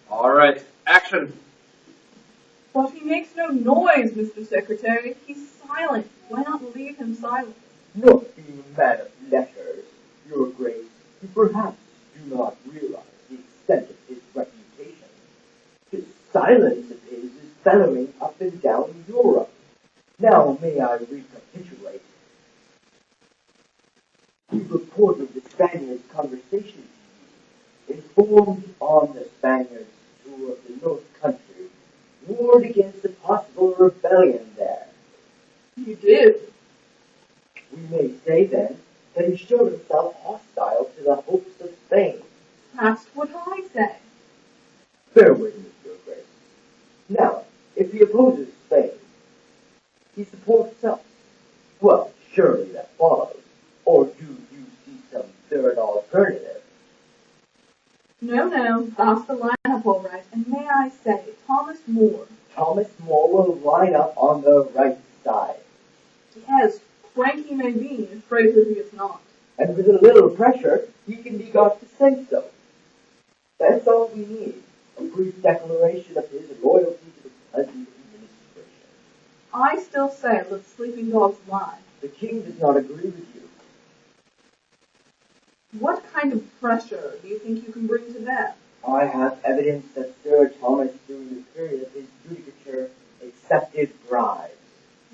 All right, action. But he makes no noise, Mr. Secretary. He's silent. Why not leave him silent? Not being a man of letters, Your Grace, you perhaps do not realize the extent of his reputation. His silence of his is bellowing up and down Europe. Now may I recapitulate? He reported the Spaniards' conversation to you, informed on the Spaniards' tour of the North Country, warned against a possible rebellion there. He did. We may say then that he showed himself hostile to the hopes of Spain. That's what I say. Bear with me, Your Grace. Now, if he opposes Spain, he supports us. Well, surely that follows. Or do you see some third alternative? No, that's the lineup all right. And may I say, Thomas More. Thomas More will line up on the right side. Yes, frank he may be, Fraser he is not. And with a little pressure, he can be got to say so. That's all we need. A brief declaration of his loyalty to the present administration. I still say let sleeping dogs lie. The king does not agree with you. What kind of pressure do you think you can bring to bear? I have evidence that Sir Thomas, during the period of his judicature, accepted bribes.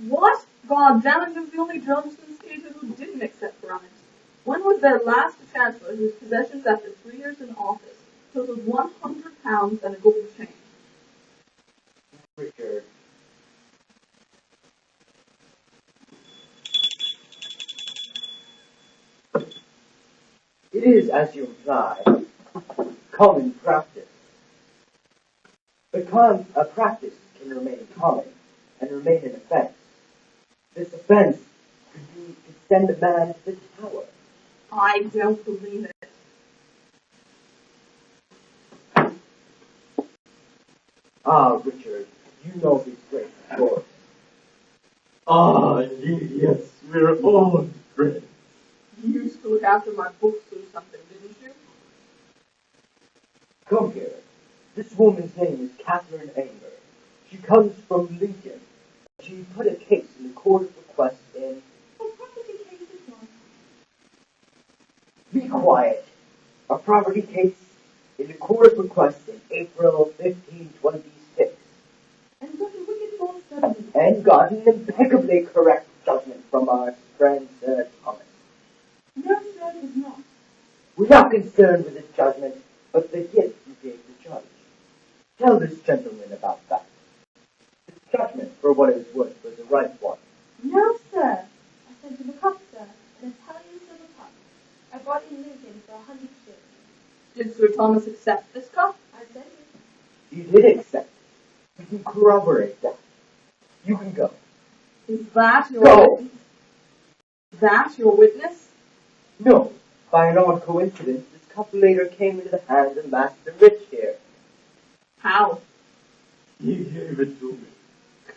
What? God damn it, he was the only Johnson skater who didn't accept bribes. When was their last chancellor whose possessions after 3 years in office totaled £100 and a gold chain? Richard. It is, as you imply, common practice. But a practice can remain common and remain an offense. This offense could send a man to the tower. I don't believe it. Ah, Richard, you know his great course. Ah, yes, we're all friends. You used to look after my books or something, didn't you? Come here. This woman's name is Catherine Anger. She comes from Lincoln. She put a case in the court of request in... A property case is not. Be quiet. A property case in the court of request in April 1526. And got a wicked false judgment. And got an impeccably correct judgment from our friend Sir Thomas. No, sir, it is not. We're not concerned with his judgment, but the gift you gave the judge. Tell this gentleman about that. His judgment, for what it was worth, was the right one. No, sir. I sent him a cup, sir, an Italian silver cup. I bought it in Lincoln for 100 shillings. Did Sir Thomas accept this cup? I sent it. He did accept. You can corroborate that. You can go. Is that your Go. witness? That your witness? No, by an odd coincidence, this cup later came into the hands of Master Rich here. How? He gave it to me.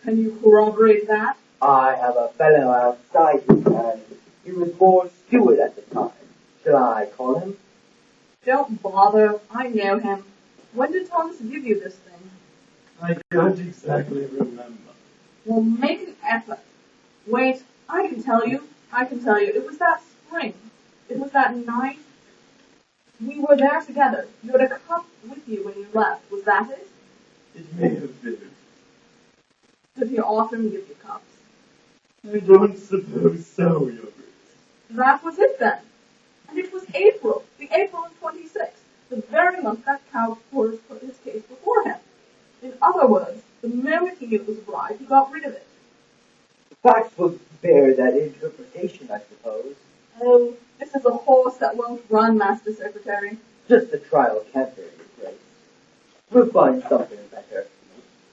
Can you corroborate that? I have a fellow outside his hand. He was Moore's steward at the time. Shall I call him? Don't bother. I know him. When did Thomas give you this thing? I can't exactly remember. Well, make an effort. Wait, I can tell you. It was that spring. It was that night. We were there together. You had a cup with you when you left. Was that it? It may have been. Did he often give you cups? I don't suppose so, Your Grace. That was it then. And it was April, the April of 26, the very month that Count Porter put his case before him. In other words, the moment he knew it was a bribe, he got rid of it. The facts will bear that interpretation, I suppose. Oh, this is a horse that won't run, Master Secretary. Just a trial canter, Your Grace. We'll find something better.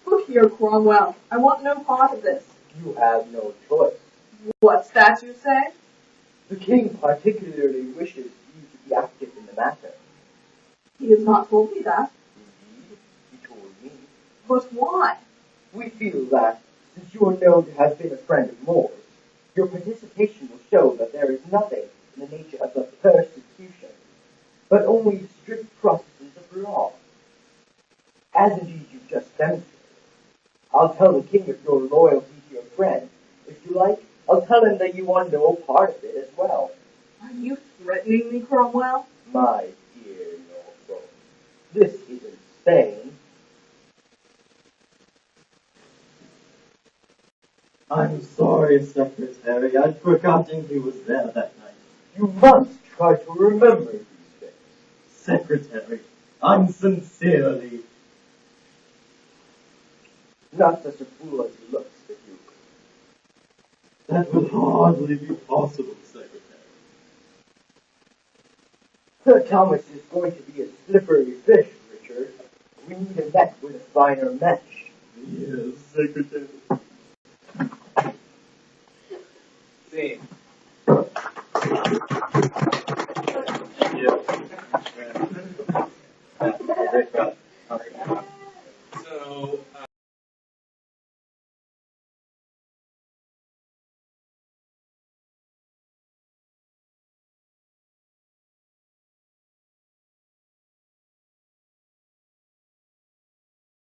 Look here, Cromwell. I want no part of this. You have no choice. What's that you say? The king particularly wishes you to be active in the matter. He has not told me that. Indeed, he told me. But why? We feel that, since you are known to have been a friend of Moore's, your participation will show that there is nothing in the nature of a persecution, but only strict processes of law. tell the king of your loyalty to your friend. If you like, I'll tell him that you are no part of it as well. Are you threatening me, Cromwell? My dear Norfolk, this isn't Spain. I'm sorry, Secretary. I'd forgotten he was there that night. You must try to remember these things. Secretary, I'm sincerely... Not such a fool as he looks, the Duke. That would hardly be possible, Secretary. Sir Thomas is going to be a slippery fish, Richard. We need a net with a finer mesh. Yes, Secretary. See. So,